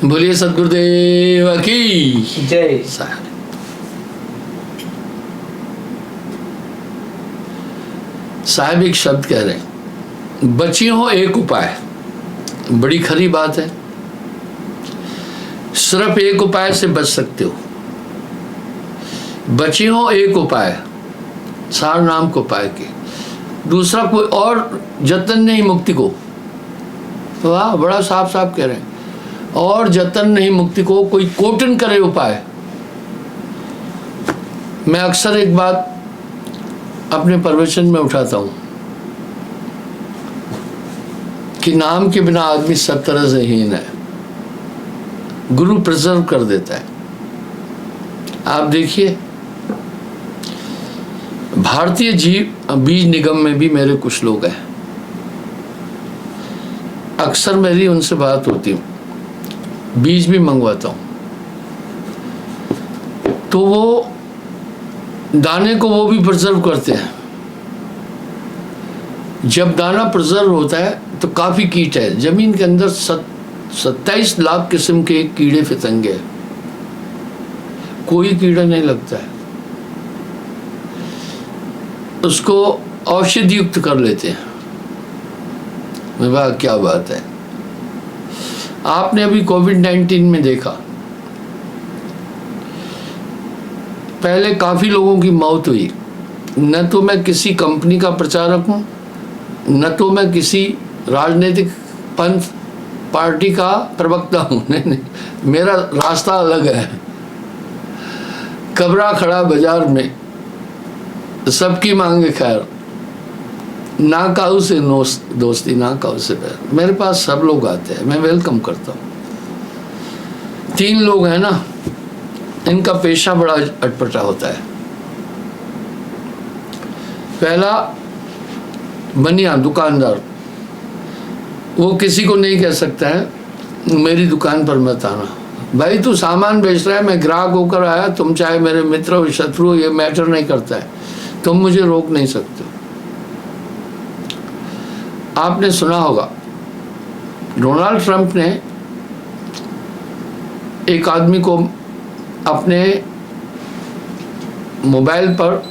बोलिए सदगुरुदेव की जय। साहब एक शब्द कह रहे हैं, बची हो एक उपाय। बड़ी खरी बात है। सिर्फ एक उपाय से बच सकते हो। बची हो एक उपाय, सार नाम को उपाय के, दूसरा कोई और जतन नहीं मुक्ति को। वाह, बड़ा साफ साफ कह रहे हैं, और जतन नहीं मुक्ति को, कोई कोटन करे उपाय। मैं अक्सर एक बात अपने प्रवचन में उठाता हूं कि नाम के बिना आदमी सब तरह से हीन है। गुरु प्रिजर्व कर देता है। आप देखिए, भारतीय बीज निगम में भी मेरे कुछ लोग हैं, अक्सर मेरी उनसे बात होती है, बीज भी मंगवाता हूं, तो वो दाने को वो भी प्रिजर्व करते हैं। जब दाना प्रिजर्व होता है तो काफी कीट है जमीन के अंदर, 27 लाख किस्म के कीड़े फितंगे हैं, कोई कीड़ा नहीं लगता है। उसको औषधि युक्त कर लेते हैं। वाह, क्या बात है। आपने अभी कोविड-19 में देखा, पहले काफी लोगों की मौत हुई। न तो मैं किसी कंपनी का प्रचारक हूं, न तो मैं किसी राजनीतिक पंथ पार्टी का प्रवक्ता हूं। नहीं, मेरा रास्ता अलग है। कबरा खड़ा बाजार में, सबकी मांगे खैर, ना काऊ से दोस्ती, ना काऊ से बैर। मेरे पास सब लोग आते हैं, मैं वेलकम करता हूँ। 3 लोग हैं ना, इनका पेशा बड़ा अटपटा होता है। पहला बनिया दुकानदार, वो किसी को नहीं कह सकता है मेरी दुकान पर मत आना। भाई तू सामान बेच रहा है, मैं ग्राहक होकर आया, तुम चाहे मेरे मित्र हो शत्रु हो, ये मैटर नहीं करता है, तुम मुझे रोक नहीं सकते। आपने सुना होगा, डोनाल्ड ट्रंप ने एक आदमी को अपने मोबाइल पर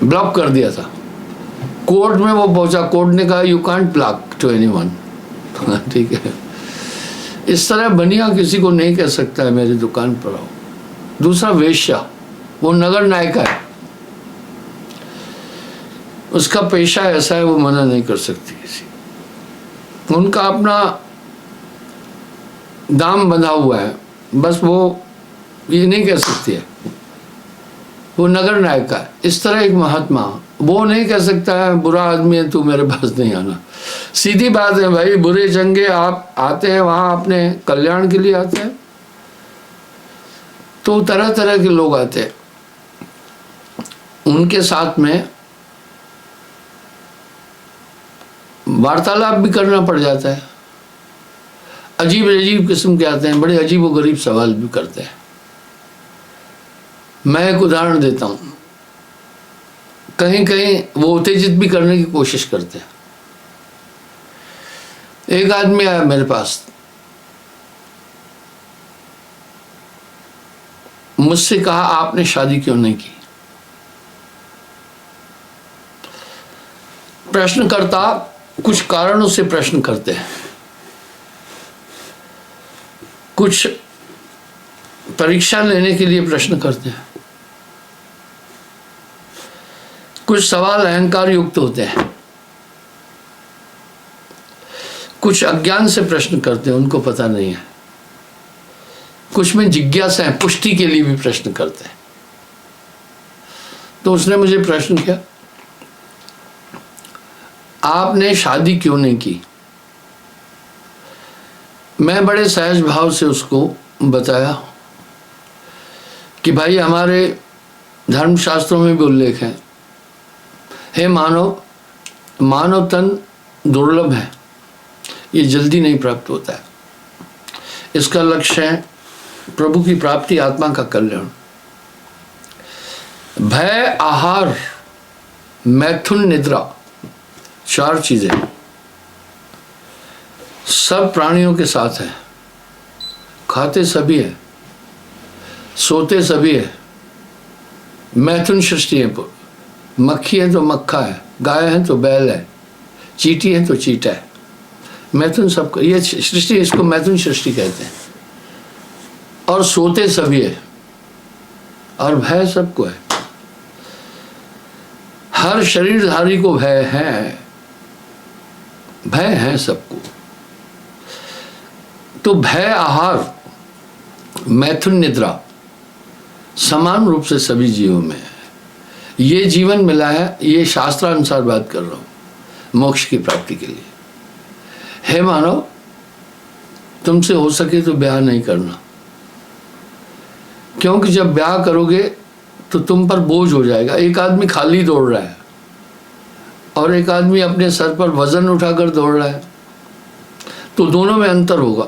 ब्लॉक कर दिया था। कोर्ट में वो पहुंचा, कोर्ट ने कहा you can't block to anyone. ठीक है, इस तरह बनिया किसी को नहीं कह सकता है मेरी दुकान पर आओ। दूसरा वेश्या, वो नगर नायिका है, उसका पेशा ऐसा है, वो मना नहीं कर सकती किसी। उनका अपना दाम बंधा हुआ है, बस वो ये नहीं कह सकती है, वो नगर नायिका है। इस तरह एक महात्मा, वो नहीं कह सकता है बुरा आदमी है तू मेरे पास नहीं आना। सीधी बात है भाई, बुरे चंगे आप आते हैं वहां अपने कल्याण के लिए आते हैं, तो तरह तरह के लोग आते हैं, उनके साथ में वार्तालाप भी करना पड़ जाता है। अजीब अजीब किस्म के आते हैं, बड़े अजीब व गरीब सवाल भी करते हैं। मैं एक उदाहरण देता हूं, कहीं कहीं वो उत्तेजित भी करने की कोशिश करते हैं। एक आदमी आया मेरे पास, मुझसे कहा आपने शादी क्यों नहीं की। प्रश्नकर्ता कुछ कारणों से प्रश्न करते हैं, कुछ परीक्षा लेने के लिए प्रश्न करते हैं, कुछ सवाल अहंकार युक्त होते हैं, कुछ अज्ञान से प्रश्न करते हैं, उनको पता नहीं है, कुछ में जिज्ञासा है, पुष्टि के लिए भी प्रश्न करते हैं। तो उसने मुझे प्रश्न किया, आपने शादी क्यों नहीं की। मैं बड़े सहज भाव से उसको बताया कि भाई हमारे धर्मशास्त्रों में भी उल्लेख है, हे मानव, मानव तन दुर्लभ है, ये जल्दी नहीं प्राप्त होता है। इसका लक्ष्य है प्रभु की प्राप्ति, आत्मा का कल्याण। भय, आहार, मैथुन, निद्रा, 4 चीजें। सब प्राणियों के साथ है, खाते सभी है, सोते सभी है। मैथुन सृष्टि है, मक्खी है तो मक्खा है, गाय है तो बैल है, चींटी है तो चीटा है। मैथुन सबको, ये सृष्टि, इसको मैथुन सृष्टि कहते हैं। और सोते सभी है, और भय सबको है। हर शरीरधारी को भय है, भय है सबको। तो भय आहार, मैथुन निद्रा समान रूप से सभी जीवों में है। ये जीवन मिला है, ये शास्त्रानुसार बात कर रहा हूं, मोक्ष की प्राप्ति के लिए। हे मानव, तुमसे हो सके तो ब्याह नहीं करना, क्योंकि जब ब्याह करोगे तो तुम पर बोझ हो जाएगा। एक आदमी खाली दौड़ रहा है और एक आदमी अपने सर पर वजन उठाकर दौड़ रहा है, तो दोनों में अंतर होगा।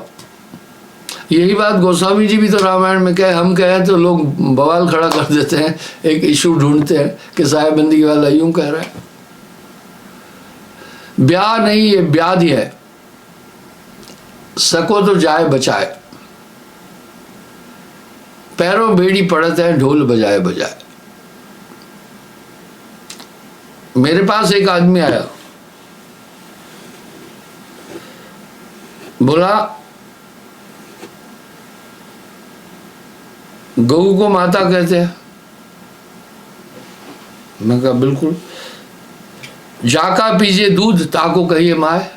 यही बात गोस्वामी जी भी तो रामायण में कहे, हम कहें तो लोग बवाल खड़ा कर देते हैं, एक इशू ढूंढते हैं कि साहेबंदी वाला यूं कह रहा है। ब्याह नहीं, ये व्याधि है। सको तो जाए बचाए, पैरों बेड़ी पड़त है, ढोल बजाए बजाए। मेरे पास एक आदमी आया, बोला गऊ को माता कहते हैं। मैं कहा बिल्कुल। जाका पीजिए दूध, ताको कहिए माए।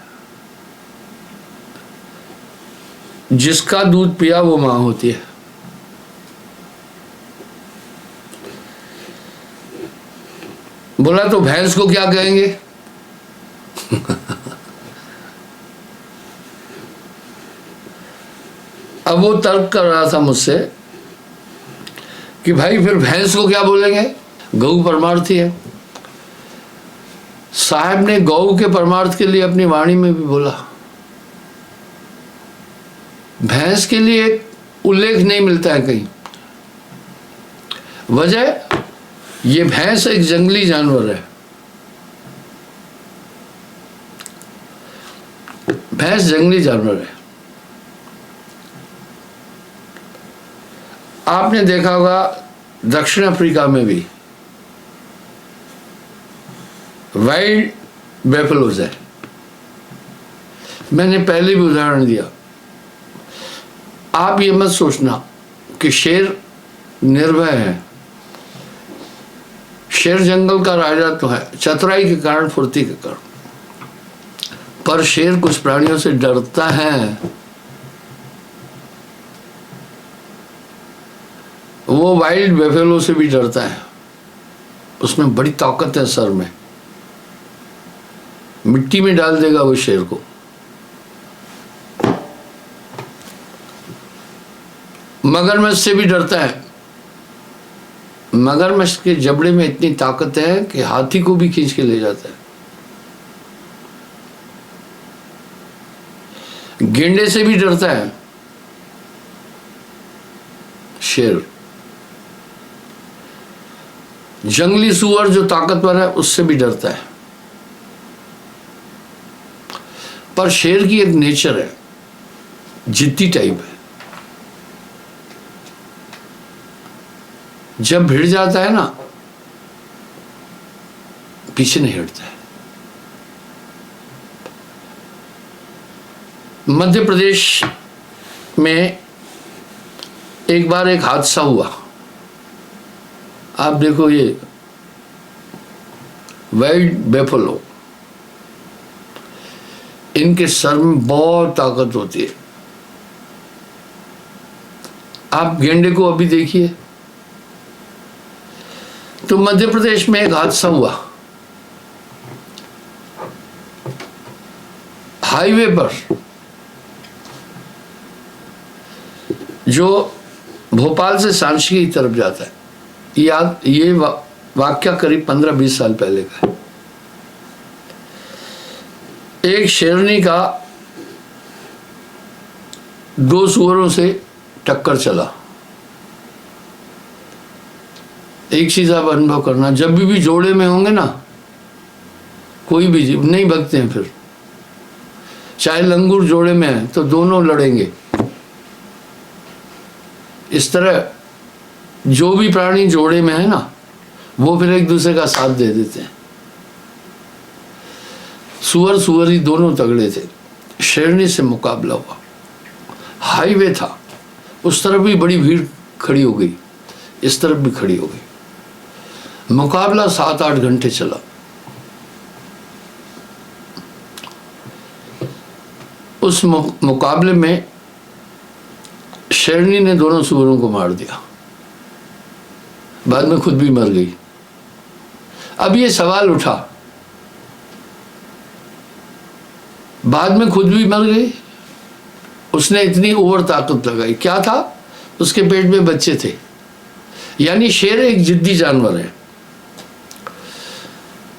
जिसका दूध पिया वो मां होती है। बोला तो भैंस को क्या कहेंगे? अब वो तर्क कर रहा था मुझसे कि भाई फिर भैंस को क्या बोलेंगे? गऊ परमार्थी है। साहब ने गऊ के परमार्थ के लिए अपनी वाणी में भी बोला। भैंस के लिए एक उल्लेख नहीं मिलता है कहीं। वजह, ये भैंस एक जंगली जानवर है। भैंस जंगली जानवर है। आपने देखा होगा दक्षिण अफ्रीका में भी वाइल्ड बेफलोज है। मैंने पहले भी उदाहरण दिया। आप ये मत सोचना कि शेर निर्भय है। शेर जंगल का राजा तो है, चतुराई के कारण, फुर्ती के कारण, पर शेर कुछ प्राणियों से डरता है। वो वाइल्ड बेफेलो से भी डरता है। उसमें बड़ी ताकत है सर में, मिट्टी में डाल देगा वो शेर को। मगरमच्छ से भी डरता है। मगरमच्छ के जबड़े में इतनी ताकत है कि हाथी को भी खींच के ले जाता है। गेंडे से भी डरता है शेर। जंगली सुअर जो ताकतवर है उससे भी डरता है। पर शेर की एक नेचर है, जिद्दी टाइप है। जब भिड़ जाता है ना, पीछे नहीं हटता है। मध्य प्रदेश में एक बार एक हादसा हुआ। आप देखो, ये वाइल्ड बेफलो, इनके सर में बहुत ताकत होती है। आप गेंडे को अभी देखिए। तो मध्य प्रदेश में एक हादसा हुआ। हाईवे पर, जो भोपाल से सांची की तरफ जाता है, ये वाक्या करीब 15-20 साल पहले का है। एक शेरनी का 2 सुअरों से टक्कर चला। एक चीज आप अनुभव करना, जब भी जोड़े में होंगे ना, कोई भी जीव नहीं भगते हैं। फिर चाहे लंगूर जोड़े में है तो दोनों लड़ेंगे। इस तरह जो भी प्राणी जोड़े में है ना, वो फिर एक दूसरे का साथ दे देते हैं। सुअर सुअरी दोनों तगड़े थे। शेरनी से मुकाबला हुआ, हाईवे था, उस तरफ भी बड़ी भीड़ खड़ी हो गई, इस तरफ भी खड़ी हो गई। मुकाबला 7-8 घंटे चला। उस मुकाबले में शेरनी ने दोनों सुअरों को मार दिया, बाद में खुद भी मर गई। अब ये सवाल उठा, बाद में खुद भी मर गई, उसने इतनी ओवर ताकत लगाई, क्या था? उसके पेट में बच्चे थे। यानी शेर एक जिद्दी जानवर है।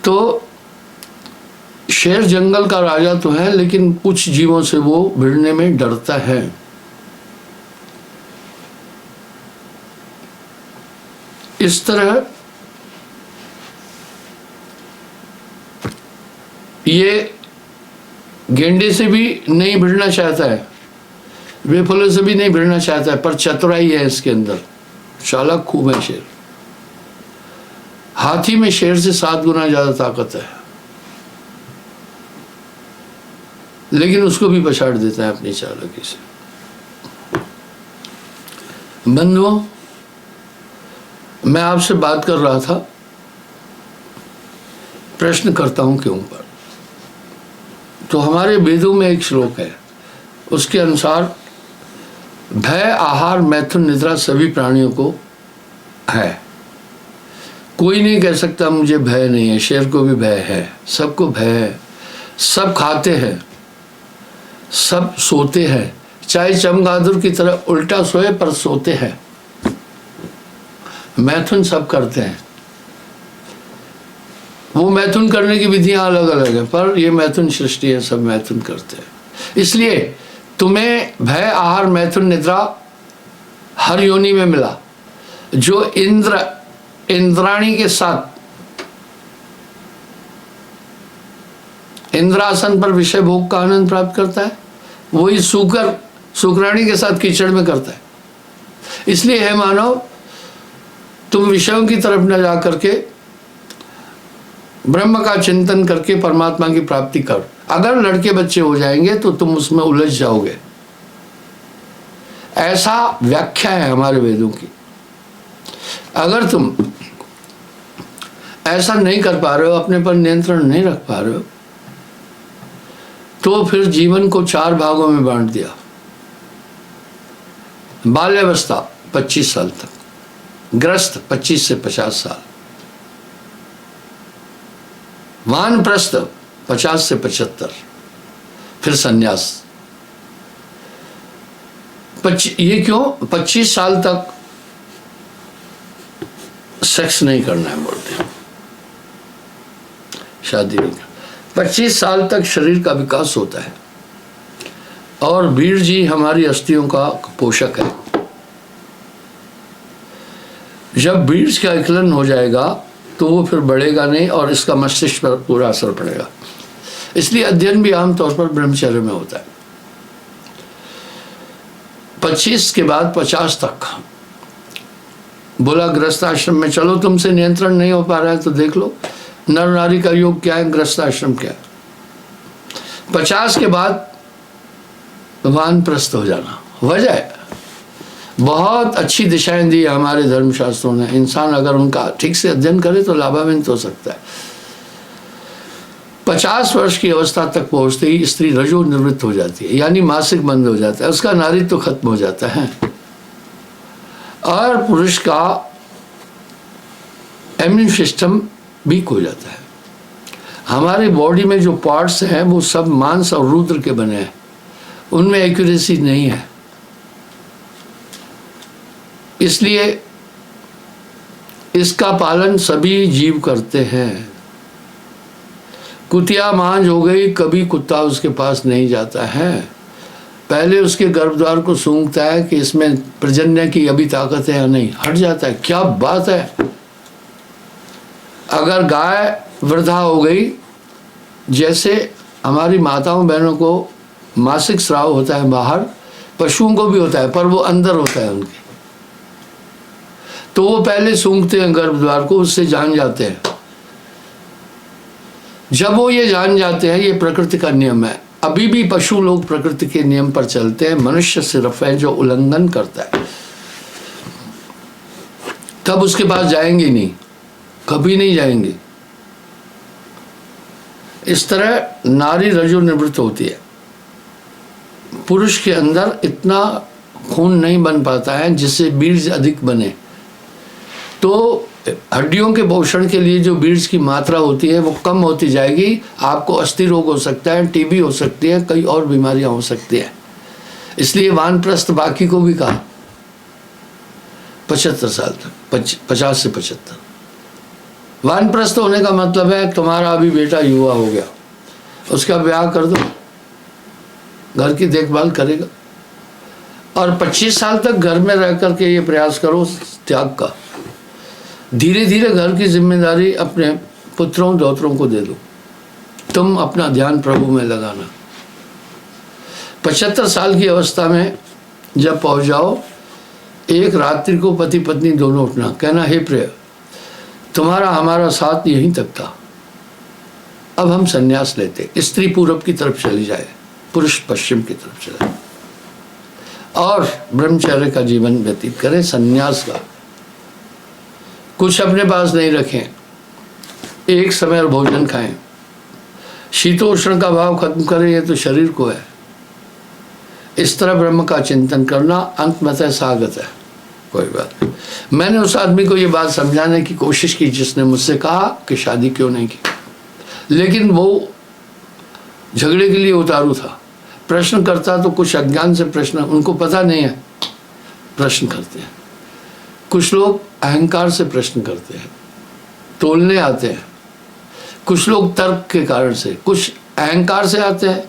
तो शेर जंगल का राजा तो है, लेकिन कुछ जीवों से वो भिड़ने में डरता है। इस तरह ये गेंडे से भी नहीं भिड़ना चाहता है, बेफलों से भी नहीं भिड़ना चाहता है, पर चतुराई है इसके अंदर, चालाक खूब है शेर। हाथी में शेर से 7 गुना ज्यादा ताकत है, लेकिन उसको भी पछाड़ देता है अपनी चालाकी से। बंधुओं, मैं आपसे बात कर रहा था प्रश्न करता हूं क्यों पर। तो हमारे वेदों में एक श्लोक है, उसके अनुसार भय, आहार, मैथुन, निद्रा सभी प्राणियों को है। कोई नहीं कह सकता मुझे भय नहीं है। शेर को भी भय है, सबको भय है। सब खाते हैं, सब सोते हैं, चाहे चमगादुर की तरह उल्टा सोए पर सोते हैं। मैथुन सब करते हैं। वो मैथुन करने की विधियां अलग अलग है, पर ये मैथुन सृष्टि है, सब मैथुन करते हैं। इसलिए तुम्हें भय, आहार, मैथुन, निद्रा हर योनि में मिला। जो इंद्राणी के साथ इंद्रासन पर विषय भोग का आनंद प्राप्त करता है, वही शुक्राणी के साथ कीचड़ में करता है। इसलिए है मानव, तुम विषयों की तरफ न जा करके ब्रह्म का चिंतन करके परमात्मा की प्राप्ति कर। अगर लड़के बच्चे हो जाएंगे तो तुम उसमें उलझ जाओगे। ऐसा व्याख्या है हमारे वेदों की। अगर तुम ऐसा नहीं कर पा रहे हो, अपने पर नियंत्रण नहीं रख पा रहे हो, तो फिर जीवन को 4 भागों में बांट दिया। बाल्यावस्था 25 साल तक, ग्रस्त 25 से 50 साल, वानप्रस्थ 50 से 75, फिर सन्यास। ये क्यों? 25 साल तक सेक्स नहीं करना है बोलते हैं, शादी नहीं करना। 25 साल तक शरीर का विकास होता है, और वीर जी हमारी अस्थियों का पोषक है। जब बीज का विकलन हो जाएगा तो वो फिर बढ़ेगा नहीं, और इसका मस्तिष्क पर पूरा असर पड़ेगा। इसलिए अध्ययन भी आमतौर पर ब्रह्मचर्य में होता है। 25 के बाद 50 तक बोला गृहस्थ आश्रम में चलो, तुमसे नियंत्रण नहीं हो पा रहा है तो देख लो नर नारी का योग क्या है, गृहस्थ आश्रम क्या है। 50 के बाद वानप्रस्थ हो जाना। वजह बहुत अच्छी दिशाएं दी हमारे धर्मशास्त्रों ने। इंसान अगर उनका ठीक से अध्ययन करे तो लाभान्वित हो सकता है। 50 वर्ष की अवस्था तक पहुंचते ही स्त्री रजो निवृत्त हो जाती है, यानी मासिक बंद हो जाता है, उसका नारीत्व खत्म हो जाता है, और पुरुष का इम्यून सिस्टम वीक हो जाता है। हमारे बॉडी में जो पार्ट्स हैं वो सब मांस और रुद्र के बने हैं, उनमें एक्यूरेसी नहीं है। इसलिए इसका पालन सभी जीव करते हैं। कुतिया मांझ हो गई, कभी कुत्ता उसके पास नहीं जाता है। पहले उसके गर्भद्वार को सूंघता है कि इसमें प्रजनन की अभी ताकत है या नहीं, हट जाता है। क्या बात है! अगर गाय वृद्धा हो गई, जैसे हमारी माताओं बहनों को मासिक स्राव होता है बाहर, पशुओं को भी होता है, पर वो अंदर होता है उनके। तो वो पहले सूंघते हैं गर्भ द्वार को, उससे जान जाते हैं। जब वो ये जान जाते हैं, ये प्रकृति का नियम है। अभी भी पशु लोग प्रकृति के नियम पर चलते हैं, मनुष्य सिर्फ है जो उल्लंघन करता है। तब उसके पास जाएंगे नहीं, कभी नहीं जाएंगे। इस तरह नारी रजो निवृत्त होती है। पुरुष के अंदर इतना खून नहीं बन पाता है जिससे बीज अधिक बने, तो हड्डियों के पोषण के लिए जो बीज की मात्रा होती है वो कम होती जाएगी। आपको अस्थि रोग हो सकता है, टीबी हो सकती है, कई और बीमारियां हो सकती हैं। इसलिए वानप्रस्थ बाकी को भी कहा 75 साल तक, 50 से 75। वानप्रस्थ होने का मतलब है तुम्हारा अभी बेटा युवा हो गया, उसका ब्याह कर दो, घर की देखभाल करेगा, और 25 साल तक घर में रह करके ये प्रयास करो त्याग का। धीरे धीरे घर की जिम्मेदारी अपने पुत्रों दौत्रों को दे दो, तुम अपना ध्यान प्रभु में लगाना। 75 साल की अवस्था में जब पहुंच जाओ, एक रात्रि को पति पत्नी दोनों उठना, कहना हे प्रिय, तुम्हारा हमारा साथ यहीं तक था, अब हम संन्यास लेते। स्त्री पूरब की तरफ चली जाए, पुरुष पश्चिम की तरफ चले, और ब्रह्मचर्य का जीवन व्यतीत करें, संन्यास का। कुछ अपने पास नहीं रखें, एक समय भोजन खाएं, शीतोष्ण का भाव खत्म करें, ये तो शरीर को है। इस तरह ब्रह्म का चिंतन करना अंततः सागत है। कोई बात नहीं। मैंने उस आदमी को ये बात समझाने की कोशिश की जिसने मुझसे कहा कि शादी क्यों नहीं की, लेकिन वो झगड़े के लिए उतारू था। प्रश्न करता तो कुछ अज्ञान से प्रश्न, उनको पता नहीं है, प्रश्न करते हैं। कुछ लोग अहंकार से प्रश्न करते हैं, तोलने आते हैं। कुछ लोग तर्क के कारण से, कुछ अहंकार से आते हैं।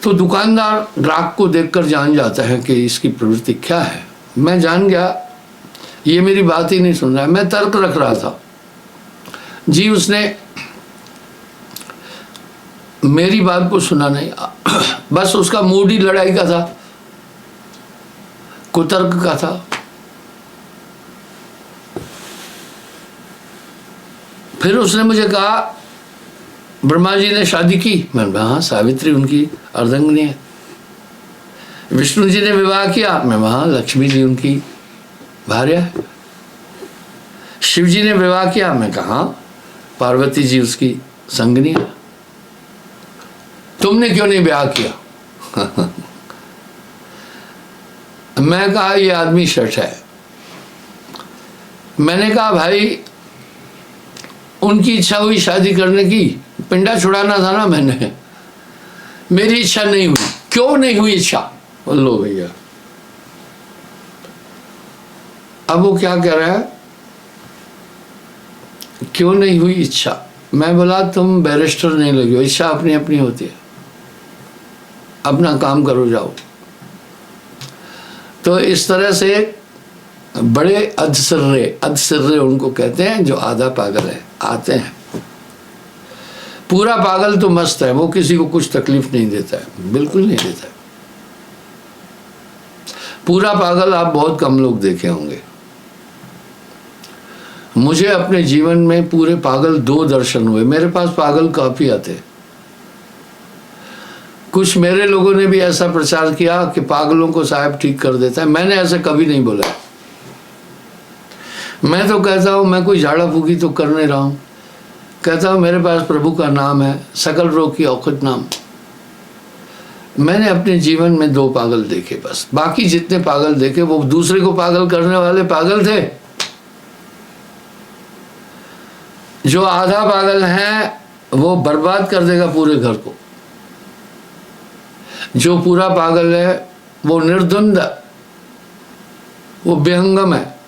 तो दुकानदार ग्राहक को देखकर जान जाता है कि इसकी प्रवृत्ति क्या है। मैं जान गया ये मेरी बात ही नहीं सुन रहा है, मैं तर्क रख रहा था जी, उसने मेरी बात को सुना नहीं, बस उसका मूड ही लड़ाई का था, कुतर्क का था। फिर उसने मुझे कहा ब्रह्मा जी ने शादी की। मैंने कहा हाँ, सावित्री उनकी अर्धांगिनी है। विष्णु जी ने विवाह किया। मैं वहाँ लक्ष्मी जी उनकी भार्या है। शिव जी ने विवाह किया। मैं कहा पार्वती जी उसकी संगनी है। तुमने क्यों नहीं ब्याह किया? मैं कहा ये आदमी शठ है। मैंने कहा भाई उनकी इच्छा हुई शादी करने की, पिंडा छुड़ाना था ना मैंने, मेरी इच्छा नहीं हुई। क्यों नहीं हुई इच्छा? बोलो भैया। अब वो क्या कह रहा है, क्यों नहीं हुई इच्छा? मैं बोला तुम बैरिस्टर नहीं लगे हो, इच्छा अपनी अपनी होती है, अपना काम करो जाओ। तो इस तरह से बड़े अधसिर्रे उनको कहते हैं जो आधा पागल है, आते हैं। पूरा पागल तो मस्त है, वो किसी को कुछ तकलीफ नहीं देता है, बिल्कुल नहीं देता है। पूरा पागल आप बहुत कम लोग देखे होंगे। मुझे अपने जीवन में पूरे पागल 2 दर्शन हुए। मेरे पास पागल काफी आते। कुछ मेरे लोगों ने भी ऐसा प्रचार किया कि पागलों को साहब ठीक कर देता है। मैंने ऐसा कभी नहीं बोला। मैं तो कहता हूँ मैं कोई झाड़ा फूकी तो कर नहीं रहा हूँ। कहता हूँ मेरे पास प्रभु का नाम है, सकल रोग की औखद नाम। मैंने अपने जीवन में 2 पागल देखे बस। बाकी जितने पागल देखे वो दूसरे को पागल करने वाले पागल थे। जो आधा पागल है वो बर्बाद कर देगा पूरे घर को। जो पूरा पागल है वो निर्द्वंद, वो बेहंगम है।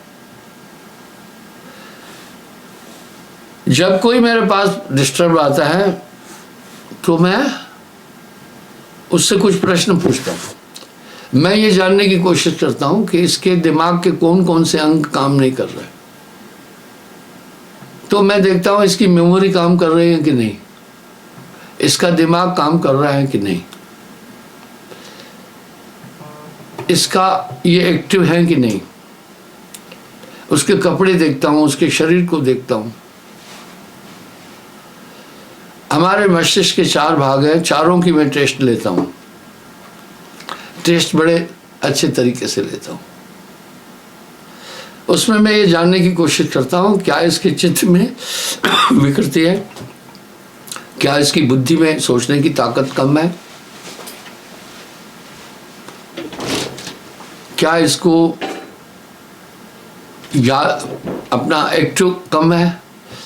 जब कोई मेरे पास डिस्टर्ब आता है तो मैं उससे कुछ प्रश्न पूछता हूँ। मैं ये जानने की कोशिश करता हूँ कि इसके दिमाग के कौन कौन से अंग काम नहीं कर रहे। तो मैं देखता हूँ इसकी मेमोरी काम कर रही है कि नहीं, इसका दिमाग काम कर रहा है कि नहीं, इसका ये एक्टिव है कि नहीं। उसके कपड़े देखता हूँ, उसके शरीर को देखता हूँ। हमारे मस्तिष्क के 4 भाग हैं, चारों की मैं टेस्ट लेता हूँ, टेस्ट बड़े अच्छे तरीके से लेता हूँ। उसमें मैं ये जानने की कोशिश करता हूँ क्या इसके चित्त में विकृति है, क्या इसकी बुद्धि में सोचने की ताकत कम है, क्या इसको या अपना एक्टिव कम है।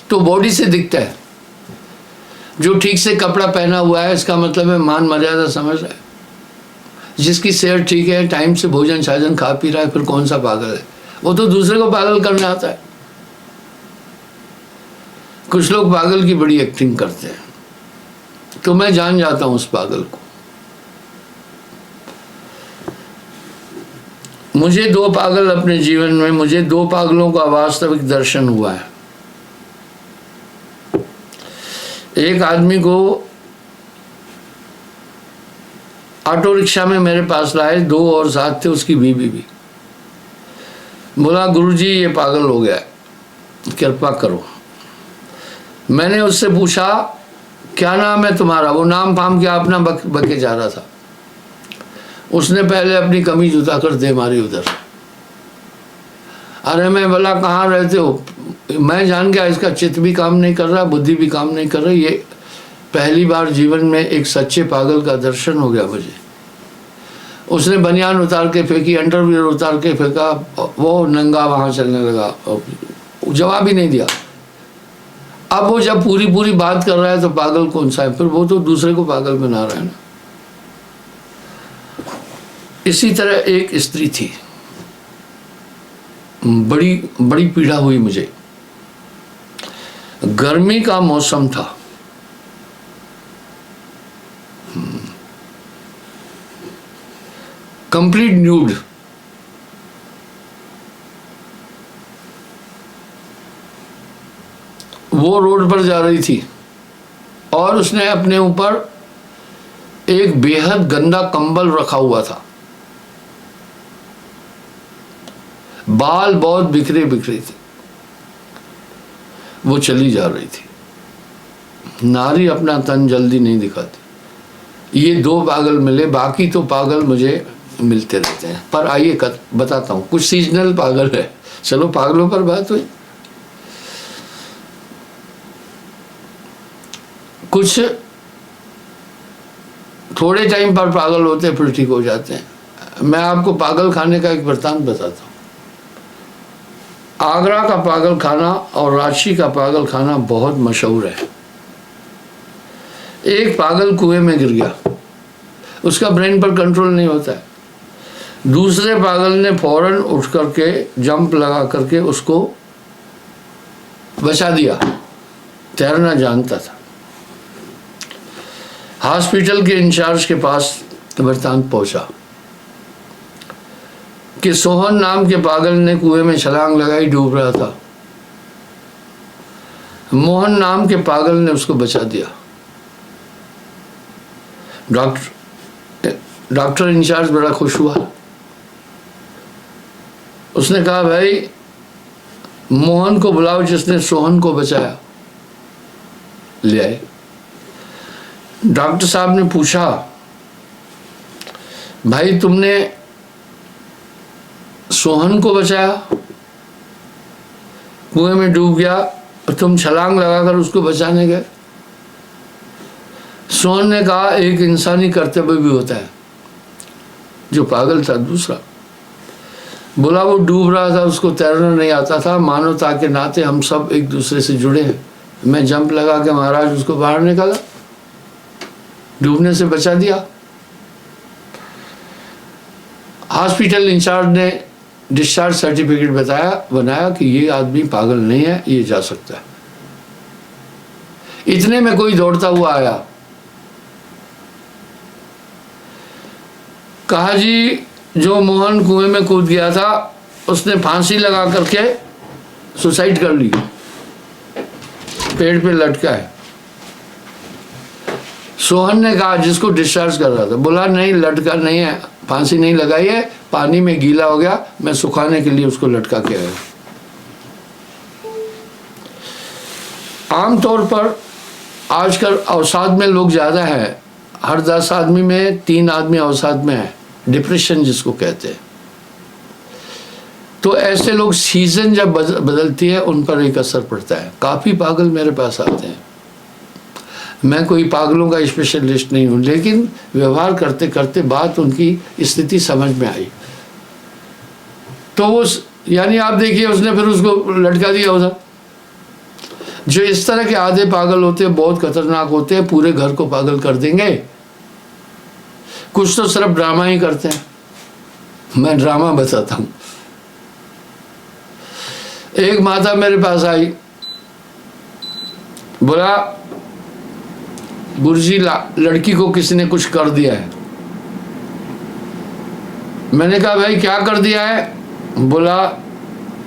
तो बॉडी से दिखता है। जो ठीक से कपड़ा पहना हुआ है इसका मतलब है मान मर्यादा समझ रहा है। जिसकी सेहत ठीक है, टाइम से भोजन साजन खा पी रहा है, फिर कौन सा पागल है। वो तो दूसरे को पागल करने आता है। कुछ लोग पागल की बड़ी एक्टिंग करते हैं, तो मैं जान जाता हूं उस पागल को। मुझे 2 पागल अपने जीवन में, मुझे 2 पागलों का वास्तविक दर्शन हुआ है। एक आदमी को ऑटो रिक्शा में मेरे पास लाए, 2 और साथ थे, उसकी बीवी भी। बोला गुरुजी ये पागल हो गया, कृपा करो। मैंने उससे पूछा क्या नाम है तुम्हारा। वो नाम फाम क्या अपना बके जा रहा था। उसने पहले अपनी कमीज उतार दे मारी उधर। अरे मैं बोला कहाँ रहते हो। मैं जान गया इसका चित्त भी काम नहीं कर रहा, बुद्धि भी काम नहीं कर रही। ये पहली बार जीवन में एक सच्चे पागल का दर्शन हो गया मुझे। उसने बनियान उतार के फेंकी, अंडरवियर उतार के फेंका, वो नंगा वहां चलने लगा, जवाब ही नहीं दिया। अब वो जब पूरी बात कर रहा है तो पागल कौन सा है, फिर वो तो दूसरे को पागल बना रहा है ना। इसी तरह एक स्त्री थी, बड़ी पीड़ा हुई मुझे। गर्मी का मौसम था, कंप्लीट न्यूड, वो रोड पर जा रही थी और उसने अपने ऊपर एक बेहद गंदा कंबल रखा हुआ था। बाल बहुत बिखरे बिखरे थे। वो चली जा रही थी। नारी अपना तन जल्दी नहीं दिखाती। ये 2 पागल मिले, बाकी तो पागल मुझे मिलते रहते हैं। पर आइए बताता हूं, कुछ सीजनल पागल है। चलो पागलों पर बात हुई। कुछ थोड़े टाइम पर पागल होते हैं, फिर ठीक हो जाते हैं। मैं आपको पागल खाने का एक वृत्तांत बताता हूं। आगरा का पागल खाना और रांची का पागल खाना बहुत मशहूर है। एक पागल कुएं में गिर गया, उसका ब्रेन पर कंट्रोल नहीं होता है। दूसरे पागल ने फौरन उठ करके जंप लगा करके उसको बचा दिया। तैरना जानता था। हॉस्पिटल के इंचार्ज के पास वृत्तांत पहुंचा कि सोहन नाम के पागल ने कुएं में छलांग लगाई, डूब रहा था। मोहन नाम के पागल ने उसको बचा दिया। डॉक्टर इंचार्ज बड़ा खुश हुआ। उसने कहा भाई मोहन को बुलाओ जिसने सोहन को बचाया। ले आए। डॉक्टर साहब ने पूछा भाई तुमने सोहन को बचाया, कुएं में डूब गया और तुम छलांग लगाकर उसको बचाने गए। सोहन ने कहा एक इंसानी कर्तव्य भी होता है। जो पागल था दूसरा बोला वो डूब रहा था, उसको तैरना नहीं आता था। मानवता के नाते हम सब एक दूसरे से जुड़े हैं। मैं जंप लगा के महाराज उसको बाहर निकाला, डूबने से बचा दिया। हॉस्पिटल इंचार्ज ने डिस्चार्ज सर्टिफिकेट बनाया कि ये आदमी पागल नहीं है, ये जा सकता है। इतने में कोई दौड़ता हुआ आया, कहा जी जो मोहन कुएं में कूद गया था उसने फांसी लगा करके सुसाइड कर ली, पेड़ पे लटका है। सोहन ने कहा, जिसको डिस्चार्ज कर रहा था, बोला नहीं लटका नहीं है, फांसी नहीं लगाई है, पानी में गीला हो गया, मैं सुखाने के लिए उसको लटका के आया। आमतौर पर आजकल अवसाद में लोग ज़्यादा है, हर 10 आदमी में 3 आदमी अवसाद में है, डिप्रेशन जिसको कहते हैं। तो ऐसे लोग सीजन जब बदलती है उन पर एक असर पड़ता है। काफ़ी पागल मेरे पास आते हैं, मैं कोई पागलों का स्पेशलिस्ट नहीं हूँ, लेकिन व्यवहार करते करते बात उनकी स्थिति समझ में आई। तो वो यानी आप देखिए उसने फिर उसको लटका दिया उधर। जो इस तरह के आधे पागल होते हैं बहुत खतरनाक होते हैं, पूरे घर को पागल कर देंगे। कुछ तो सिर्फ ड्रामा ही करते हैं, मैं ड्रामा बताता हूँ। एक माता मेरे पास आई, बोला गुरुजी लड़की को किसी ने कुछ कर दिया है। मैंने कहा भाई क्या कर दिया है? बोला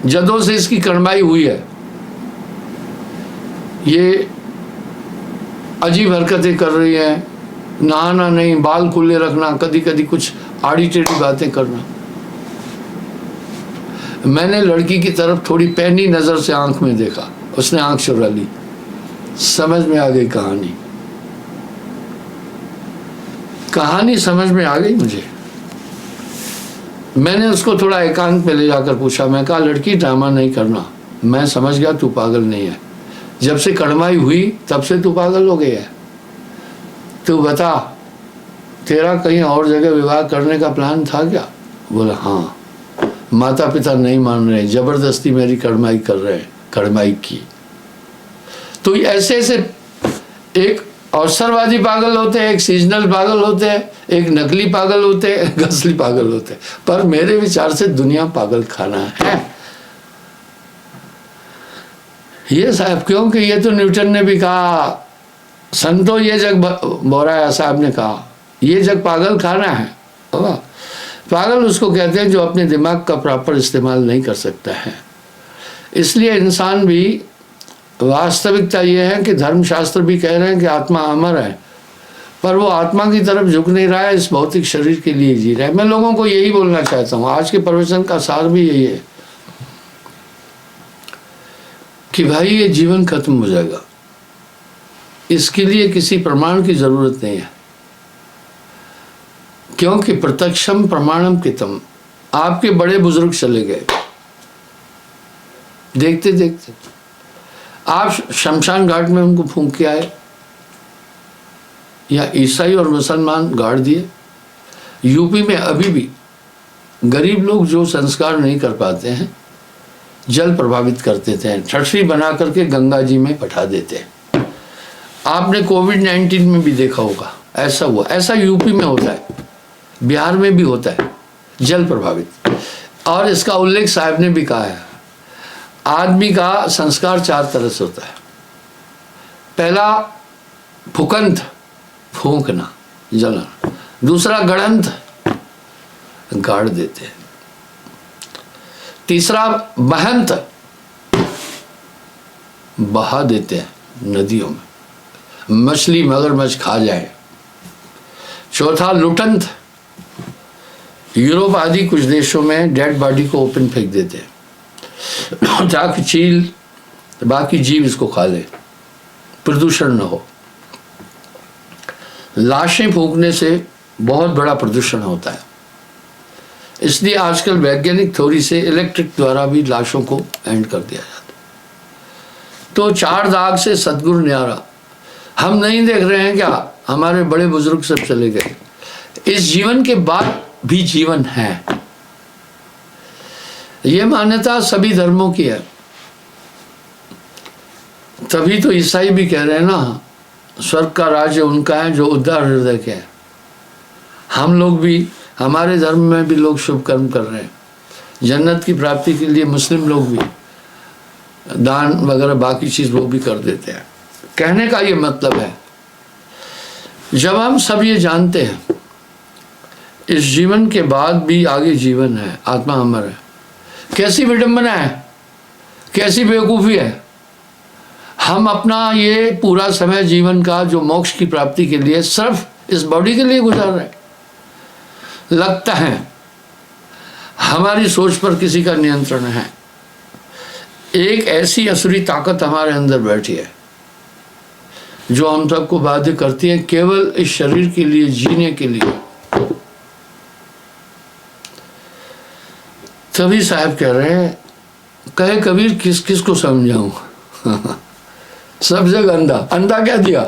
जदों से इसकी कड़माई हुई है ये अजीब हरकतें कर रही है, नहाना नहीं, बाल खुले रखना, कभी कभी कुछ आड़ी टेढ़ी बातें करना। मैंने लड़की की तरफ थोड़ी पैनी नजर से आंख में देखा, उसने आंख चुरा ली, समझ में आ गई कहानी। कहानी समझ में आ गई मुझे। मैंने उसको थोड़ा एकांत में ले जाकर पूछा, मैं कहा लड़की ड्रामा नहीं करना, मैं समझ गया तू पागल नहीं है, जब से कड़माई हुई तब से तू पागल हो गया है। तू बता तेरा कहीं और जगह विवाह करने का प्लान था क्या? बोला हाँ, माता पिता नहीं मान रहे, जबरदस्ती मेरी कड़माई कर रहे हैं, कड़माई की। तो ऐसे ऐसे एक अवसरवादी पागल होते हैं, एक सीजनल पागल होते हैं, एक नकली पागल होते हैं, एक असली पागल होते हैं। पर मेरे विचार से दुनिया पागल खाना है ये साहब, क्योंकि ये तो न्यूटन ने भी कहा, संतो ये जग बोराया साहब ने कहा, ये जग पागल खाना है। पागल उसको कहते हैं जो अपने दिमाग का प्रॉपर इस्तेमाल नहीं कर सकता है। इसलिए इंसान भी, वास्तविकता ये है कि धर्मशास्त्र भी कह रहे हैं कि आत्मा अमर है, पर वो आत्मा की तरफ झुक नहीं रहा है, इस भौतिक शरीर के लिए जी रहा है। मैं लोगों को यही बोलना चाहता हूँ, आज के प्रवचन का सार भी यही है कि भाई ये जीवन खत्म हो जाएगा, इसके लिए किसी प्रमाण की जरूरत नहीं है, क्योंकि प्रत्यक्षम प्रमाणम कितम। आपके बड़े बुजुर्ग चले गए, देखते देखते आप शमशान घाट में उनको फूंक के आए, या ईसाई और मुसलमान गाड़ दिए। यूपी में अभी भी गरीब लोग जो संस्कार नहीं कर पाते हैं, जल प्रभावित कर देते हैं, छठरी बना करके गंगा जी में पठा देते हैं। आपने कोविड-19 में भी देखा होगा, ऐसा हुआ। ऐसा यूपी में होता है, बिहार में भी होता है, जल प्रभावित। और इसका उल्लेख साहब ने भी कहा है, आदमी का संस्कार 4 तरह से होता है। पहला फुकंत, फूंकना, जलना। दूसरा गड़ंत, गाड़ देते हैं। तीसरा बहंत, बहा देते हैं नदियों में, मछली मगरमच्छ खा जाए। चौथा लुटंत, यूरोप आदि कुछ देशों में डेड बॉडी को ओपन फेंक देते हैं ताकि चील बाकी जीव इसको खा ले, प्रदूषण न हो। लाशें फूंकने से बहुत बड़ा प्रदूषण होता है, इसलिए आजकल वैज्ञानिक थ्योरी से इलेक्ट्रिक द्वारा भी लाशों को एंड कर दिया जाता है। तो 4 दाग से सतगुरु न्यारा। हम नहीं देख रहे हैं क्या, हमारे बड़े बुजुर्ग सब चले गए, इस जीवन के बाद भी जीवन है। ये मान्यता सभी धर्मों की है, तभी तो ईसाई भी कह रहे हैं ना, स्वर्ग का राज्य उनका है जो उदार हृदय के हैं। हम लोग भी, हमारे धर्म में भी लोग शुभ कर्म कर रहे हैं, जन्नत की प्राप्ति के लिए मुस्लिम लोग भी दान वगैरह बाकी चीज़ वो भी कर देते हैं। कहने का ये मतलब है, जब हम सब ये जानते हैं इस जीवन के बाद भी आगे जीवन है, आत्मा अमर है, कैसी विडंबना है, कैसी बेवकूफ़ी है। हम अपना ये पूरा समय जीवन का जो मोक्ष की प्राप्ति के लिए सिर्फ इस बॉडी के लिए गुजार रहे हैं। लगता है हमारी सोच पर किसी का नियंत्रण है। एक ऐसी असुरी ताकत हमारे अंदर बैठी है जो हम सबको बाध्य करती है केवल इस शरीर के लिए जीने के लिए। तभी साहब कह रहे हैं, कहे कबीर किस किस को समझाऊं सब जगह अंधा। अंधा क्या दिया?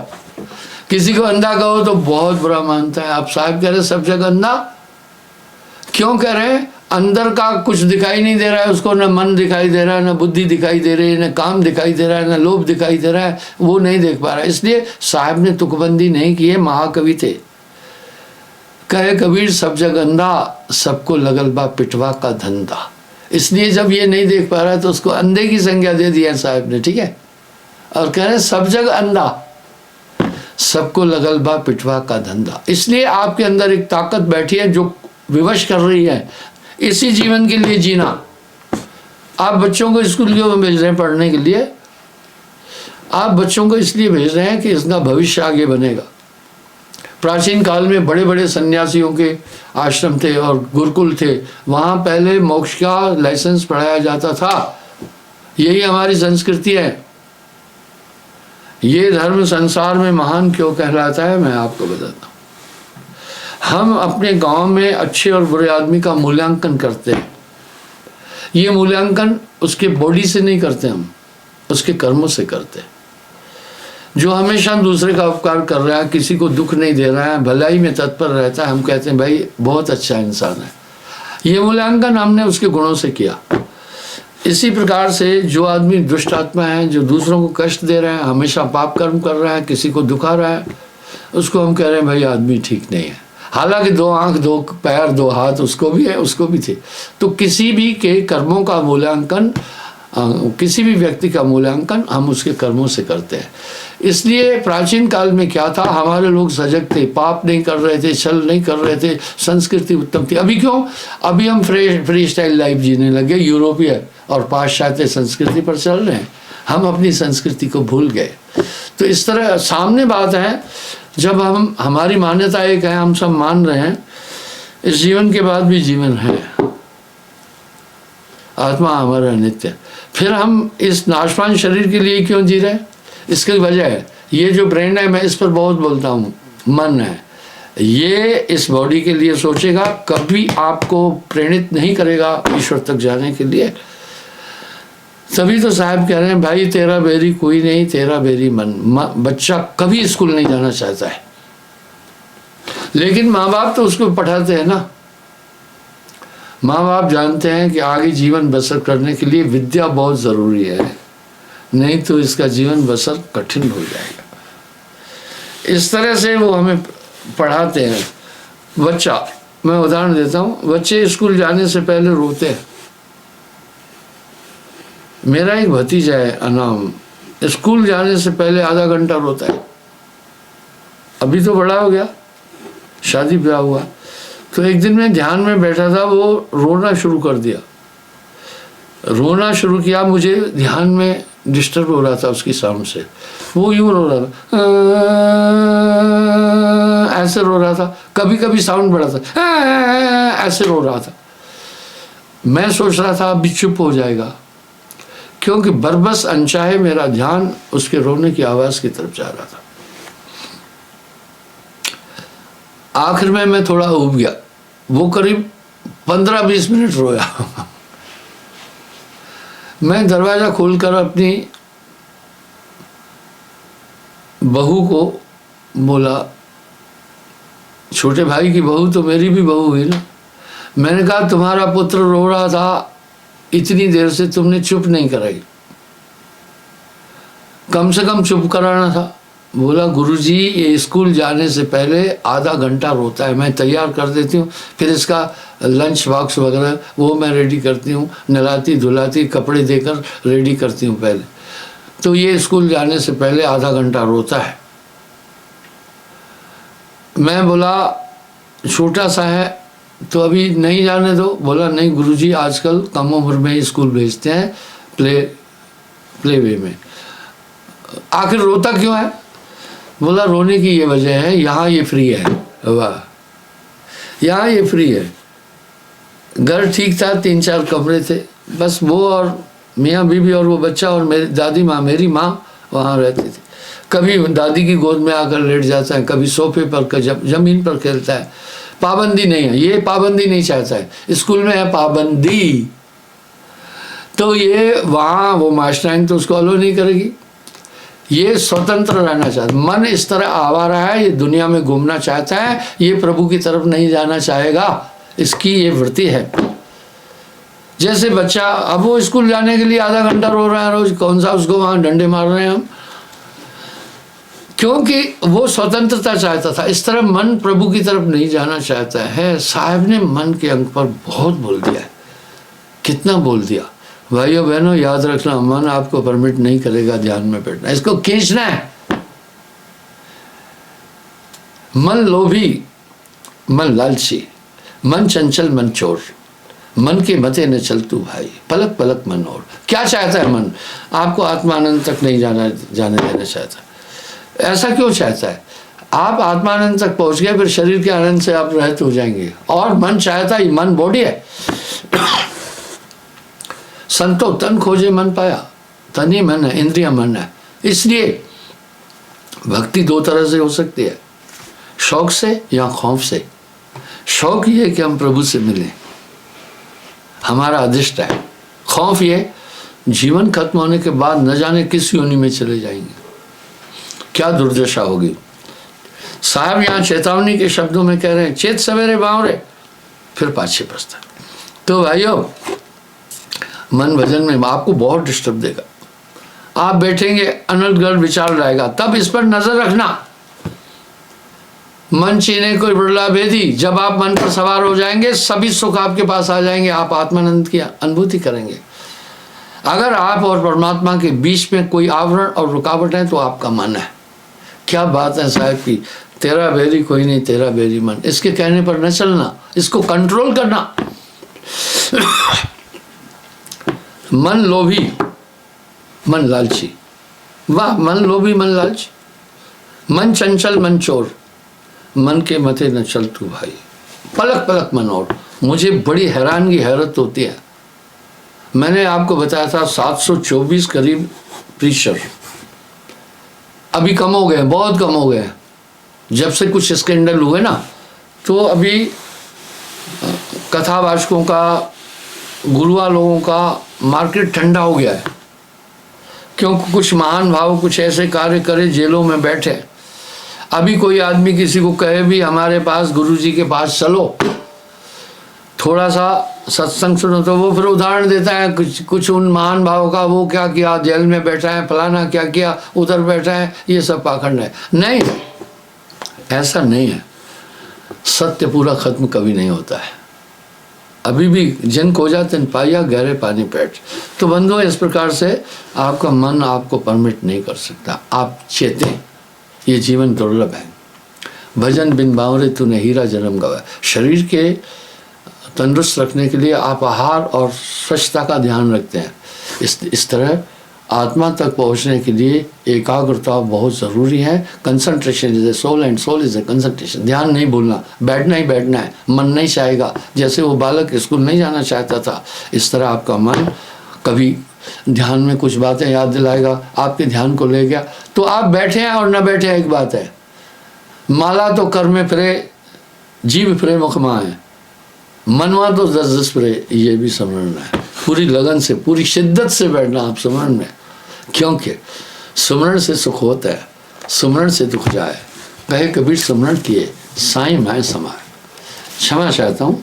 किसी को अंधा कहो तो बहुत बुरा मानता है। आप साहब कह रहे सब जगह अंधा क्यों कह रहे हैं? अंदर का कुछ दिखाई नहीं दे रहा है उसको, न मन दिखाई दे रहा है, न बुद्धि दिखाई दे रही है, न काम दिखाई दे रहा है, न लोभ दिखाई दे रहा है, वो नहीं देख पा रहा है। इसलिए साहब ने तुकबंदी नहीं की है, महाकवि थे। कहे कबीर सब जग अंधा, सबको लगल बा पिटवा का धंधा। इसलिए जब ये नहीं देख पा रहा है तो उसको अंधे की संज्ञा दे दिया साहब ने, ठीक है। और कह रहे सब जग अंधा, सबको लगल बा पिटवा का धंधा। इसलिए आपके अंदर एक ताकत बैठी है जो विवश कर रही है इसी जीवन के लिए जीना। आप बच्चों को स्कूल क्यों भेज रहे हैं? पढ़ने के लिए। आप बच्चों को इसलिए भेज रहे हैं कि इसका भविष्य आगे बनेगा। प्राचीन काल में बड़े बड़े सन्यासियों के आश्रम थे और गुरुकुल थे, वहाँ पहले मोक्ष का लाइसेंस पढ़ाया जाता था। यही हमारी संस्कृति है। ये धर्म संसार में महान क्यों कहलाता है मैं आपको बताता हूँ। हम अपने गांव में अच्छे और बुरे आदमी का मूल्यांकन करते हैं। ये मूल्यांकन उसके बॉडी से नहीं करते, हम उसके कर्मों से करते हैं। जो हमेशा दूसरे का उपकार कर रहा है, किसी को दुख नहीं दे रहा है, भलाई में तत्पर रहता है, हम कहते हैं भाई बहुत अच्छा इंसान है। ये मूल्यांकन हमने उसके गुणों से किया। इसी प्रकार से जो आदमी दुष्ट आत्मा है, जो दूसरों को कष्ट दे रहा है, हमेशा पाप कर्म कर रहा है, किसी को दुखा रहा है, उसको हम कह रहे हैं भाई आदमी ठीक नहीं है। हालांकि 2 आंख 2 पैर 2 हाथ उसको भी है, उसको भी थे। तो किसी भी के कर्मों का मूल्यांकन, किसी भी व्यक्ति का मूल्यांकन हम उसके कर्मों से करते हैं। इसलिए प्राचीन काल में क्या था, हमारे लोग सजग थे, पाप नहीं कर रहे थे, छल नहीं कर रहे थे, संस्कृति उत्तम थी। अभी क्यों? अभी हम फ्री स्टाइल लाइफ जीने लगे, यूरोपीय और पाश्चात्य संस्कृति पर चल रहे हैं। हम अपनी संस्कृति को भूल गए। तो इस तरह सामने बात है, जब हम हमारी मान्यता एक है, हम सब मान रहे हैं इस जीवन के बाद भी जीवन है, आत्मा हमारा नित्य। फिर हम इस नाशवान शरीर के लिए क्यों जी रहे हैं? इसकी वजह है ये जो ब्रेन है, मैं इस पर बहुत बोलता हूँ, मन है, ये इस बॉडी के लिए सोचेगा, कभी आपको प्रेरित नहीं करेगा ईश्वर तक जाने के लिए। तभी तो साहब कह रहे हैं भाई तेरा बेरी कोई नहीं, तेरा बेरी मन। बच्चा कभी स्कूल नहीं जाना चाहता है, लेकिन माँ बाप तो उसको पढ़ाते हैं ना। माँ बाप जानते हैं कि आगे जीवन बसर करने के लिए विद्या बहुत ज़रूरी है, नहीं तो इसका जीवन बसर कठिन हो जाएगा। इस तरह से वो हमें पढ़ाते हैं। बच्चा, मैं उदाहरण देता हूँ, बच्चे स्कूल जाने से पहले रोते हैं। मेरा एक भतीजा है अनाम, स्कूल जाने से पहले आधा घंटा रोता है। अभी तो बड़ा हो गया, शादी ब्याह हुआ। तो एक दिन मैं ध्यान में बैठा था, वो रोना शुरू कर दिया। रोना शुरू किया, मुझे ध्यान में डिस्टर्ब हो रहा था उसकी साउंड से। वो यूँ रो रहा था, ऐसे रो रहा था, कभी कभी साउंड बढ़ा था, ऐसे रो रहा था। मैं सोच रहा था अभी चुप हो जाएगा, क्योंकि बरबस अनचाहे मेरा ध्यान उसके रोने की आवाज़ की तरफ जा रहा था। आखिर में मैं थोड़ा ऊब गया। वो करीब 15-20 मिनट रोया। मैं दरवाज़ा खोलकर अपनी बहू को बोला, छोटे भाई की बहू तो मेरी भी बहू हुई ना। मैंने कहा तुम्हारा पुत्र रो रहा था इतनी देर से, तुमने चुप नहीं कराई, कम से कम चुप कराना था। बोला गुरुजी ये स्कूल जाने से पहले आधा घंटा रोता है, मैं तैयार कर देती हूँ, फिर इसका लंच बॉक्स वगैरह वो मैं रेडी करती हूँ, नहलाती धुलाती कपड़े देकर रेडी करती हूँ पहले, तो ये स्कूल जाने से पहले आधा घंटा रोता है। मैं बोला छोटा सा है तो अभी नहीं जाने दो। बोला नहीं गुरुजी आजकल कम उम्र में ही स्कूल भेजते हैं, प्ले वे में। आखिर रोता क्यों है? बोला रोने की ये वजह है, यहाँ ये फ्री है। वाह, यहाँ ये फ्री है। घर ठीक था, 3-4 कमरे थे, बस वो और मियाँ बीवी और वो बच्चा और मेरी दादी माँ, मेरी माँ वहाँ रहती थी। कभी दादी की गोद में आकर लेट जाता है, कभी सोफे पर, जमीन पर खेलता है। पाबंदी नहीं है, ये पाबंदी नहीं चाहता है। स्कूल में है पाबंदी, तो ये वहाँ वो मास्टराइन तो उसको अलो नहीं करेगी। ये स्वतंत्र रहना चाहता, मन इस तरह आवारा है, ये दुनिया में घूमना चाहता है, ये प्रभु की तरफ नहीं जाना चाहेगा, इसकी ये वृत्ति है। जैसे बच्चा, अब वो स्कूल जाने के लिए आधा घंटा रो रहा है रोज, कौन सा उसको वहाँ डंडे मार रहे हैं हम, क्योंकि वो स्वतंत्रता चाहता था। इस तरह मन प्रभु की तरफ नहीं जाना चाहता है। साहब ने मन के अंक पर बहुत बोल दिया है। कितना बोल दिया भाइयों बहनों, याद रखना, मन आपको परमिट नहीं करेगा ध्यान में बैठना, इसको खींचना है। मन लोभी, मन लालची, मन चंचल, मन चोर, मन के मते न चल तू भाई, पलक पलक मन और। क्या चाहता है मन? आपको आत्मानंद तक नहीं जाने देना चाहता। ऐसा क्यों चाहता है? आप आत्मानंद तक पहुंच गए, फिर शरीर के आनंद से आप रहित हो जाएंगे। और मन चाहता है, मन बॉडी है। संतो तन खोजे मन पाया, तन ही मन है, इंद्रिया मन है। इसलिए भक्ति 2 तरह से हो सकती है, शौक से या खौफ से। शौक ये कि हम प्रभु से मिलें, हमारा अधिष्ट है। खौफ ये जीवन खत्म होने के बाद न जाने किस योनि में चले जाएंगे, क्या दुर्दशा होगी। साहब यहाँ चेतावनी के शब्दों में कह रहे हैं, चेत सवेरे बावरे, फिर पाछे पछता। तो भाइयों, मन भजन में आपको बहुत डिस्टर्ब देगा। आप बैठेंगे, अनर्गल विचार लाएगा, तब इस पर नजर रखना। मन चीने कोई बिरला भेदी, जब आप मन पर सवार हो जाएंगे, सभी सुख आपके पास आ जाएंगे, आप आत्मानंद की अनुभूति करेंगे। अगर आप और परमात्मा के बीच में कोई आवरण और रुकावट है तो आपका मन है। क्या बात है साहब की, तेरा बैरी कोई नहीं, तेरा बैरी मन। इसके कहने पर न चलना, इसको कंट्रोल करना। मन लोभी, मन लालची, वाह, मन लोभी, मन लालची, मन चंचल, मन चोर, मन के मते न चल तू भाई, पलक पलक मन और। मुझे बड़ी हैरानगी, हैरत होती है। मैंने आपको बताया था 724 करीब प्रीचर, अभी कम हो गए, बहुत कम हो गए। जब से कुछ स्कैंडल हुए ना, तो अभी कथावाचकों का, गुरुआ लोगों का मार्केट ठंडा हो गया है, क्योंकि कुछ महान भाव कुछ ऐसे कार्य करे, जेलों में बैठे। अभी कोई आदमी किसी को कहे भी हमारे पास गुरुजी के पास चलो, थोड़ा सा सत्संग सुनो, तो वो फिर उदाहरण देता है कुछ उन महान भावों का, वो क्या किया, जेल में बैठा है, फलाना क्या किया, उधर बैठा है, ये सब पाखंड है। नहीं, ऐसा नहीं है। सत्य पूरा खत्म कभी नहीं होता है। अभी भी जिन खोजा तिन पाया, गहरे पानी पैठ। तो बंधुओं, इस प्रकार से आपका मन आपको परमिट नहीं कर सकता। आप चेतें, ये जीवन दुर्लभ है। भजन बिन बावरे तूने हीरा जन्म गवाया। शरीर के तंदुरुस्त रखने के लिए आप आहार और स्वच्छता का ध्यान रखते हैं। इस तरह आत्मा तक पहुंचने के लिए एकाग्रता बहुत ज़रूरी है। Concentration is a soul and soul is a concentration. ध्यान नहीं भूलना, बैठना ही बैठना है। मन नहीं चाहेगा, जैसे वो बालक स्कूल नहीं जाना चाहता था, इस तरह आपका मन कभी ध्यान में कुछ बातें याद दिलाएगा, आपके ध्यान को ले गया, तो आप बैठे हैं और न बैठे हैं एक बात है। माला तो कर में फिरे, जीव फिरे मुखमा है, मनवा तो 10-10 फिरे, ये भी समझना है। पूरी लगन से, पूरी शिद्दत से बैठना आप सुमरण में, क्योंकि सुमरण से सुख होता है, सुमरण से दुख जाए। कहे कबीर सुमरण किए साईं मैं समाए। क्षमा चाहता हूँ,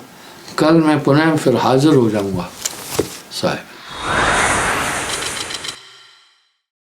कल मैं पुनः फिर हाजिर हो जाऊँगा साहब।